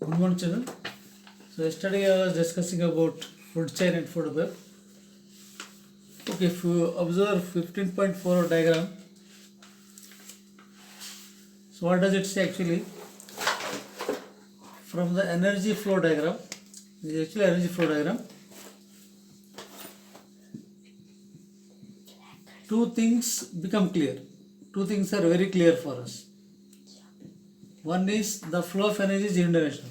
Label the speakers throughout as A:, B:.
A: Good morning, children. So yesterday I was discussing about food chain and food web. Okay, if you observe 15.4 diagram, so what does it say actually? From the energy flow diagram, this is actually energy flow diagram. Two things become clear. Two things are very clear for us. One is the flow of energy is unidirectional.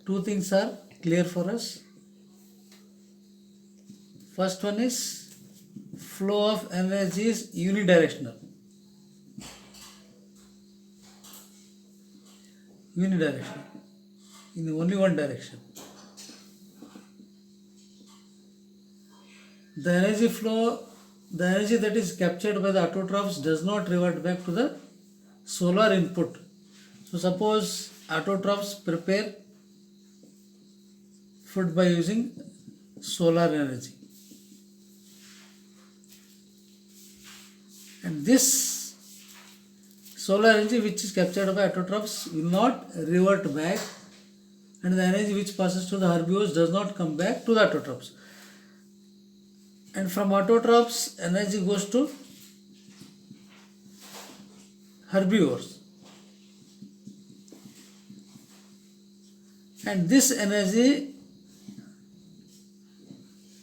A: Two things are clear for us. First one is flow of energy is unidirectional. Unidirectional. In only one direction. The energy flow, the energy that is captured by the autotrophs does not revert back to the solar input. So suppose autotrophs prepare food by using solar energy. And this solar energy which is captured by autotrophs will not revert back, and the energy which passes to the herbivores does not come back to the autotrophs. And from autotrophs, energy goes to herbivores. And this energy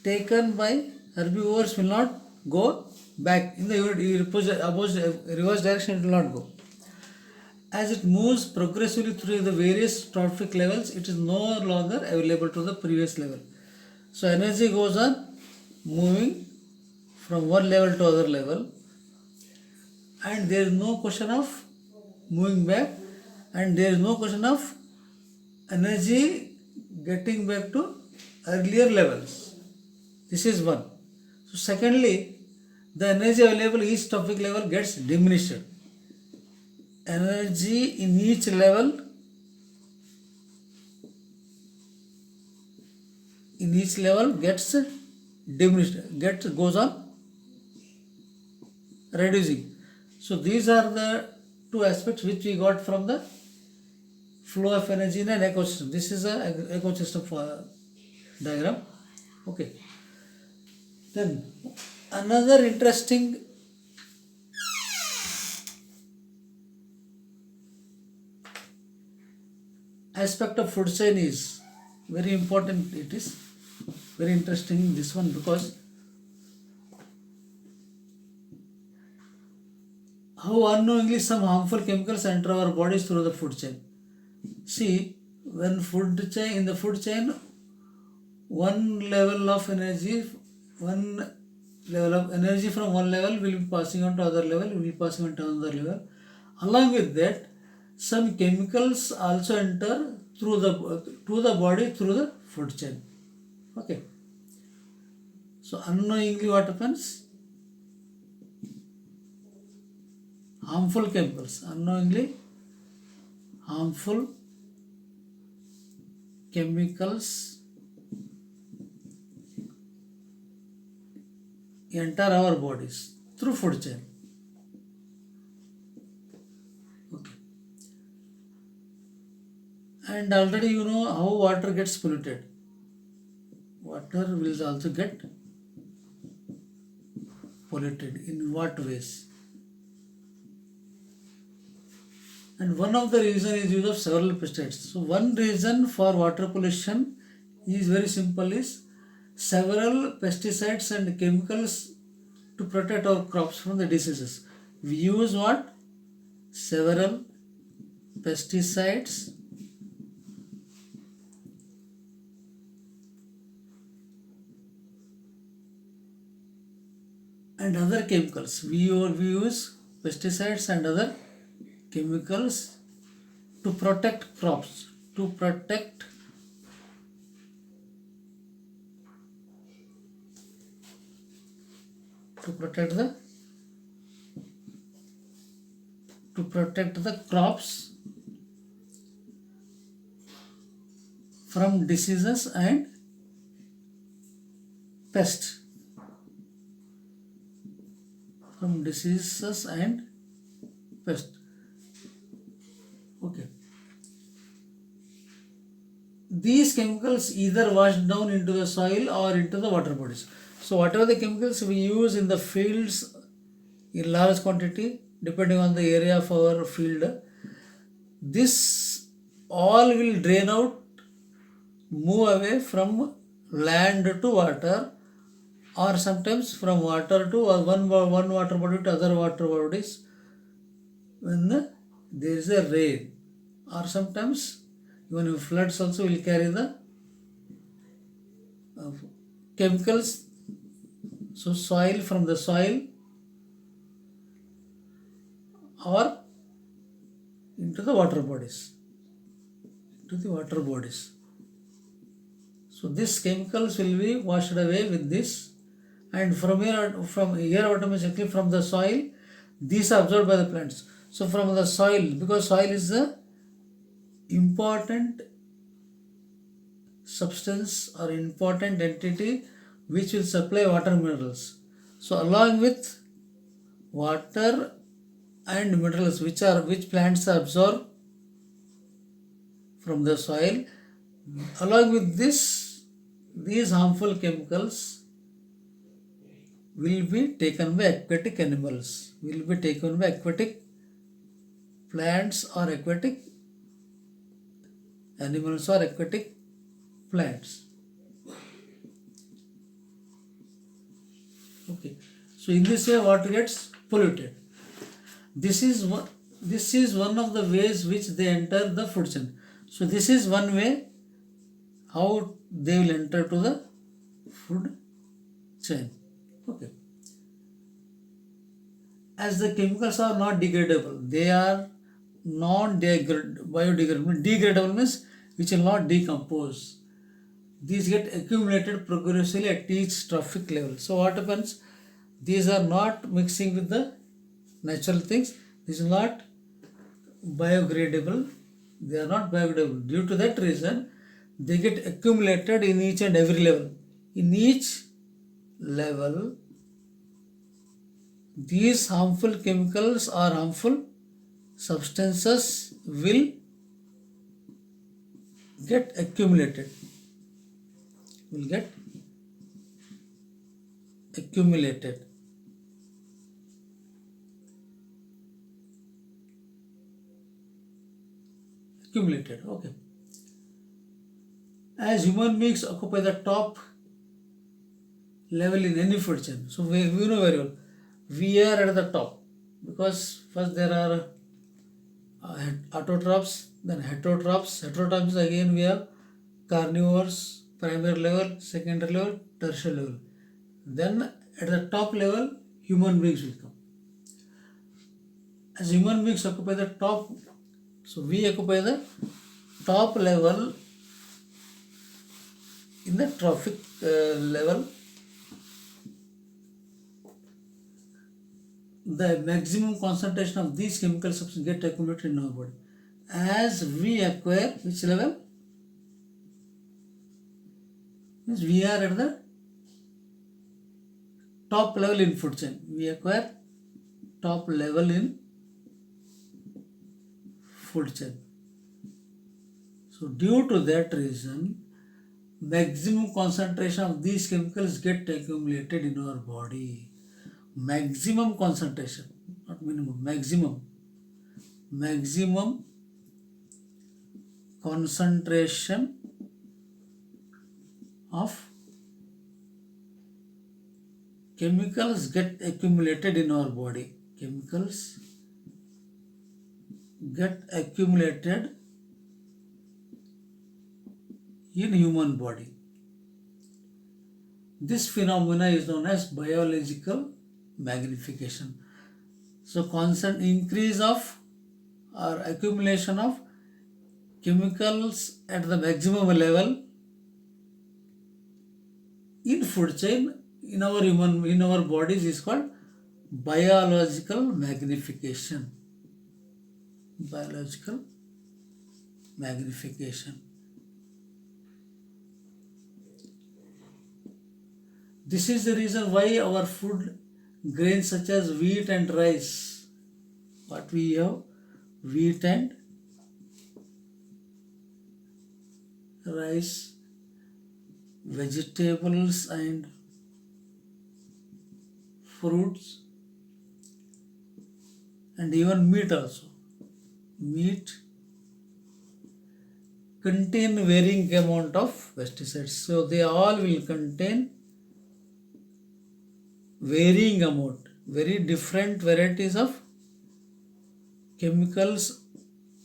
A: taken by herbivores will not go back in the reverse direction. It will not go. As it moves progressively through the various trophic levels, it is no longer available to the previous level. So energy goes on moving from one level to other level, and there is no question of moving back, and there is no question of energy getting back to earlier levels. This is one. So secondly, the energy available each trophic level gets diminished. Energy in each level gets diminished, goes on reducing. So these are the two aspects which we got from the flow of energy in an ecosystem. This is an ecosystem diagram. Okay. Then another interesting aspect of food chain is very important. It is very interesting, this one, because how unknowingly some harmful chemicals enter our bodies through the food chain. See, when in the food chain, one level of energy from one level will be passing on to other level, will be passing on to another level. Along with that, some chemicals also enter to the body through the food chain. Okay. So unknowingly what happens? Harmful chemicals. Unknowingly harmful chemicals enter our bodies through food chain. Okay. And already you know how water gets polluted. Water will also get polluted. In what ways? And one of the reasons is use of several pesticides. So one reason for water pollution is very simple, is several pesticides and chemicals to protect our crops from the diseases. We use what? Several pesticides and other chemicals. We use pesticides and other chemicals to protect crops, to protect the crops from diseases and pests. Okay. These chemicals either wash down into the soil or into the water bodies. So whatever the chemicals we use in the fields in large quantity, depending on the area of our field, this all will drain out, move away from land to water, or sometimes from water to one water body to other water bodies when there is a rain, or sometimes even if floods also will carry the uh, chemicals. So soil, from the soil or into the water bodies, So these chemicals will be washed away with this, and from here automatically from the soil, these are absorbed by the plants. So from the soil, because soil is the important substance or important entity which will supply water minerals. So along with water and minerals which plants absorb from the soil, along with this, these harmful chemicals will be taken by aquatic animals, will be taken by aquatic plants or aquatic animals or aquatic plants. Okay. So in this way water gets polluted. This is one of the ways which they enter the food chain. So this is one way how they will enter to the food chain. Okay. As the chemicals are not degradable, they are biodegradable. Degradable means which will not decompose. These get accumulated progressively at each trophic level. So what happens? These are not mixing with the natural things. This is not biodegradable. They are not biodegradable. Due to that reason, they get accumulated in each and every level. In each level, these harmful chemicals or harmful substances will get accumulated. Okay. As human beings occupy the top level in any food chain, so we know very well we are at the top, because first there are autotrophs, then heterotrophs. Heterotrophs again we have carnivores, primary level, secondary level, tertiary level. Then at the top level, human beings will come. As human beings occupy the top, so we occupy the top level in the trophic level. The maximum concentration of these chemical substances get accumulated in our body. As we acquire which level? Means we are at the top level in food chain. We acquire top level in food chain. So due to that reason, maximum concentration of these chemicals get accumulated in our body. Maximum concentration, not minimum, maximum concentration of chemicals get accumulated in our body. Chemicals get accumulated in human body. This phenomena is known as biological magnification. So constant increase of or accumulation of chemicals at the maximum level in food chain in our bodies is called biological magnification. Biological magnification. This is the reason why our food grains such as wheat and rice, what we have, wheat and rice, vegetables and fruits, and even meat also. Meat contain varying amount of pesticides. So they all will contain varying amount, very different varieties of chemicals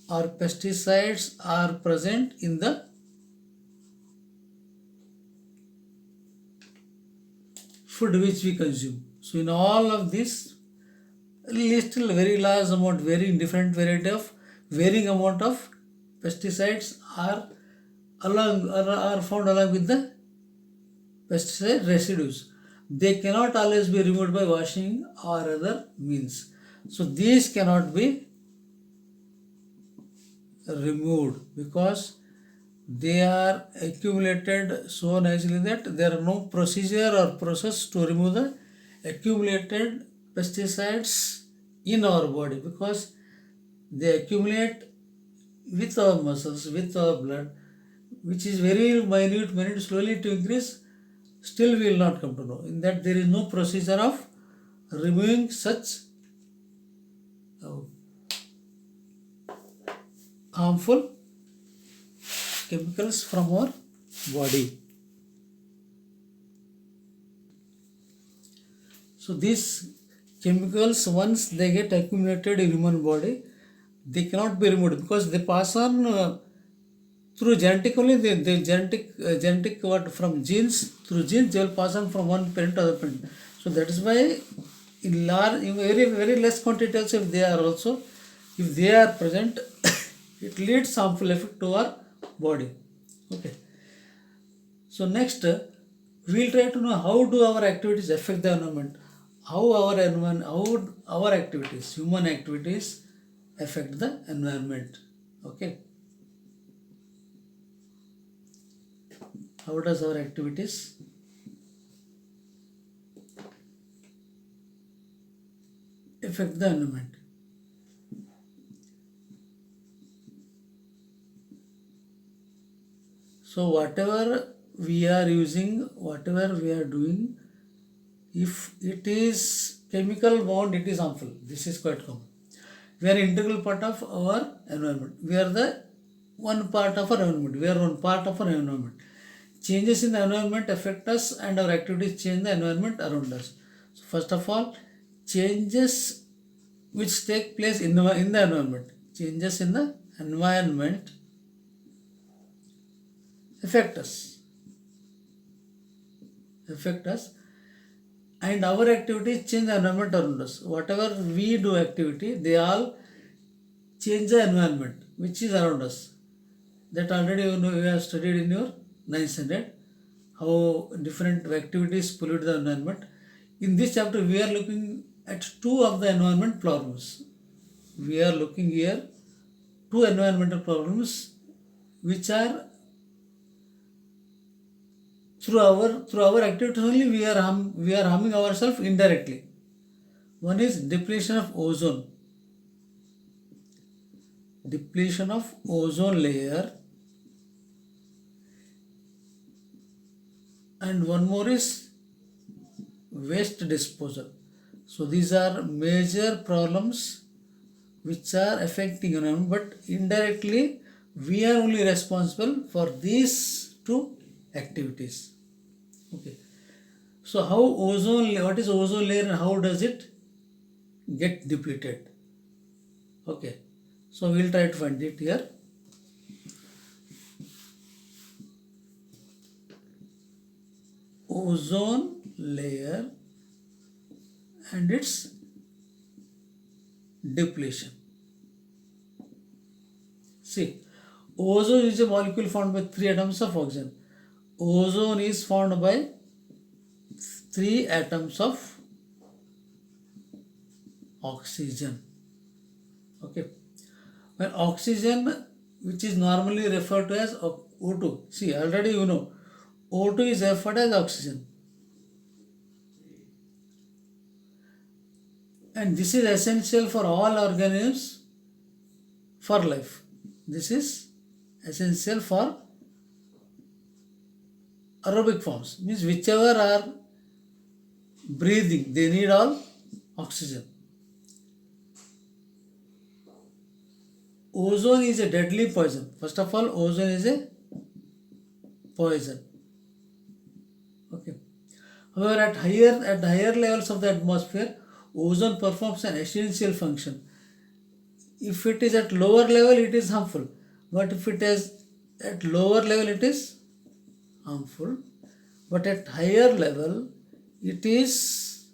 A: or pesticides are present in the food which we consume. So in all of this, still very large amount, very different variety of varying amount of pesticides are found along with the pesticide residues. They cannot always be removed by washing or other means. So these cannot be removed because they are accumulated so nicely that there are no procedure or process to remove the accumulated pesticides in our body, because they accumulate with our muscles, with our blood, which is very minute, slowly to increase. Still we will not come to know. In that there is no procedure of removing such harmful chemicals from our body. So these chemicals, once they get accumulated in human body, they cannot be removed because they pass on through genetically. The genetic what from genes, through genes they will pass on from one parent to other parent. So that is why in large, in very less quantity also, if they are present, it leads harmful effect to our body. Okay. So next, we will try to know how do our activities affect the environment. How our activities, human activities, affect the environment. Okay. How does our activities affect the environment? So whatever we are using, whatever we are doing, if it is chemical bound, it is harmful. This is quite common. We are an integral part of our environment. We are the one part of our environment. We are one part of our environment. Changes in the environment affect us and our activities change the environment around us. So first of all, changes which take place in the environment. Changes in the environment affect us, and our activities change the environment around us. Whatever we do activity, they all change the environment which is around us. That already you have studied in your 9th standard, how different activities pollute the environment. In this chapter, we are looking at two of the environment problems. We are looking here two environmental problems which are through our activities only we are harming ourselves indirectly. One is depletion of ozone layer, and one more is waste disposal. So these are major problems which are affecting environment, but indirectly we are only responsible for these two activities. Okay. So what is ozone layer and how does it get depleted? Okay. So we will try to find it here. Ozone layer and its depletion. See, ozone is a molecule formed by 3 atoms of oxygen. Ozone is formed by 3 atoms of oxygen. Okay. When oxygen, which is normally referred to as O2, see already you know, O2 is referred as oxygen. And this is essential for all organisms for life. This is essential for aerobic forms, means whichever are breathing, they need all oxygen. Ozone is a deadly poison. First of all, ozone is a poison. Okay. However, at higher levels of the atmosphere, ozone performs an essential function. If it is at lower level, it is harmful. But if it is at lower level, it is harmful. But at higher level, it is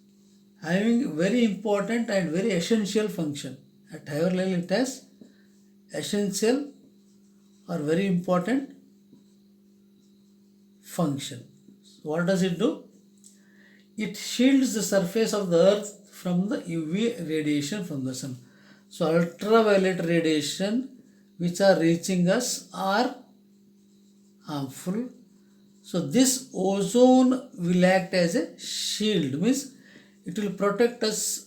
A: having very important and very essential function. At higher level, it has essential or very important function. So what does it do? It shields the surface of the earth from the UV radiation from the sun. So ultraviolet radiation which are reaching us are harmful. So this ozone will act as a shield, means it will protect us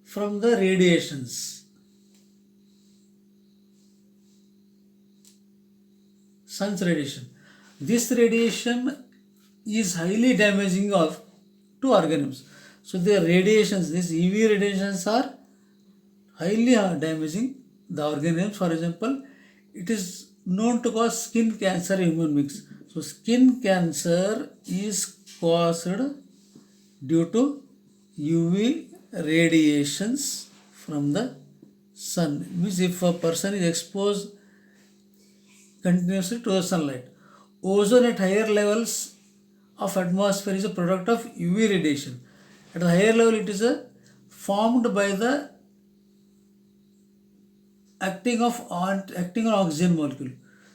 A: from the radiations. Sun's radiation. This radiation is highly damaging to organisms. So the radiations, these UV radiations are highly damaging the organisms. For example, it is known to cause skin cancer in human beings. So skin cancer is caused due to UV radiations from the sun. Means if a person is exposed continuously to the sunlight. Ozone at higher levels of atmosphere is a product of UV radiation. At a higher level, it is formed by the acting on oxygen molecule.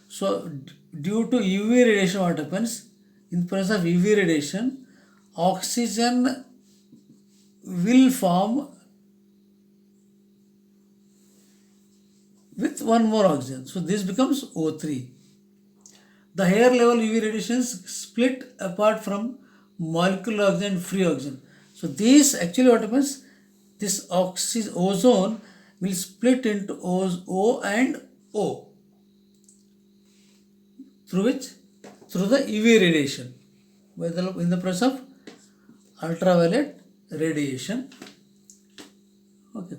A: So due to UV radiation, what happens? In presence of UV radiation, oxygen will form with one more oxygen. So this becomes O3. The higher level UV radiations split apart from molecular oxygen and free oxygen. So this actually what happens? This ozone will split into O and O. Through which? Through the UV radiation. In the presence of ultraviolet radiation. Okay.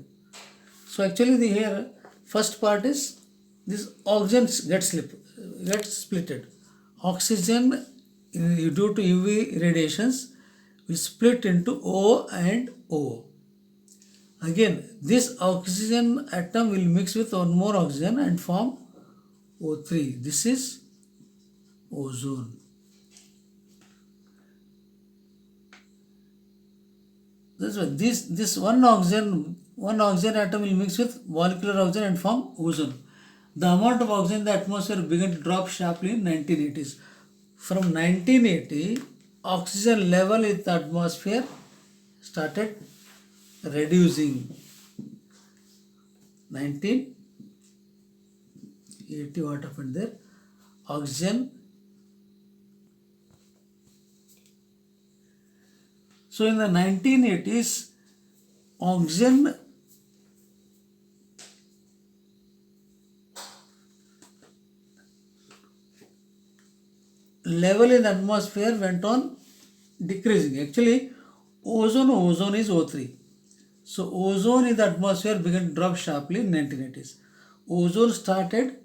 A: So actually here first part is this oxygen gets splitted. Oxygen due to UV radiations will split into O and O. Again, this oxygen atom will mix with one more oxygen and form O3. This is ozone. This one oxygen atom will mix with molecular oxygen and form ozone. The amount of oxygen in the atmosphere began to drop sharply in 1980s. From 1980, oxygen level in the atmosphere started reducing. 1980, what happened there? Oxygen. So in the 1980s, oxygen level in the atmosphere went on decreasing. Actually, ozone is O3. So ozone in the atmosphere began to drop sharply in 1980s. Ozone started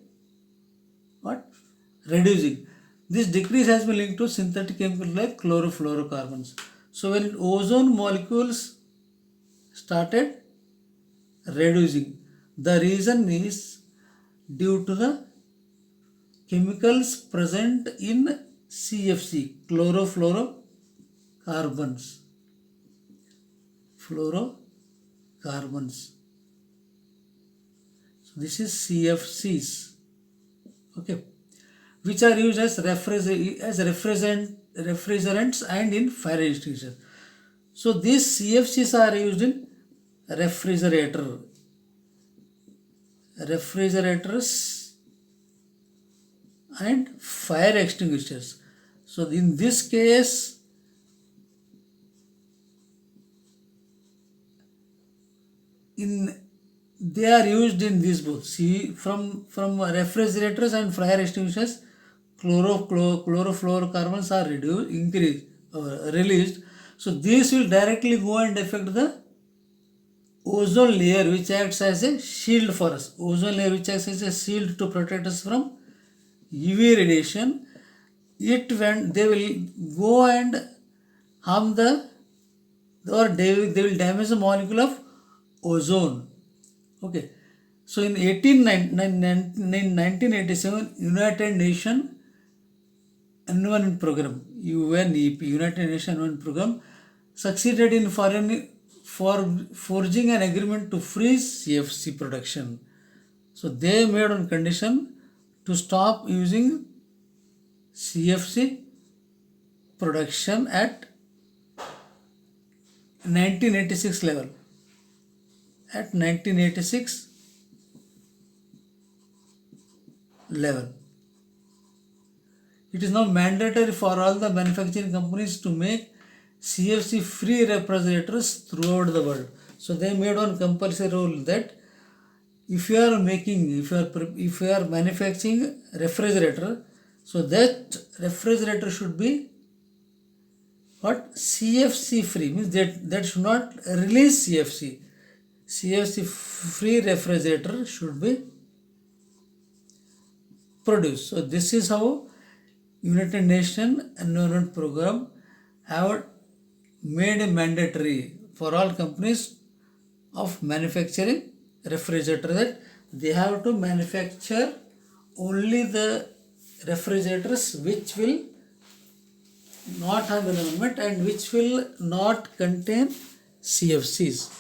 A: reducing. This decrease has been linked to synthetic chemicals like chlorofluorocarbons. So when ozone molecules started reducing, the reason is due to the chemicals present in CFC, chlorofluorocarbons. So this is CFCs, okay, which are used as refrigerants and in fire extinguishers. So these CFCs are used in refrigerators and fire extinguishers. So in this case, they are used in these both. See, from refrigerators and fire extinguishers chlorofluorocarbons are released. So this will directly go and affect the ozone layer, which acts as a shield for us. Ozone layer which acts as a shield to protect us from UV radiation. When they will go and harm they will damage the molecule of ozone. Okay. So in 1987, United Nations Environment Program, UNEP, United Nations Environment Program, succeeded in forging an agreement to freeze CFC production. So they made on condition to stop using CFC production at 1986 level. At 1986 level. It is now mandatory for all the manufacturing companies to make CFC free refrigerators throughout the world. So they made one compulsory rule that if you are manufacturing refrigerator, so that refrigerator should be what? CFC free, means that should not release CFC. CFC free refrigerator should be produced. So this is how United Nations Environment Program have made a mandatory for all companies of manufacturing refrigerator that they have to manufacture only the refrigerators which will not have environment and which will not contain CFCs.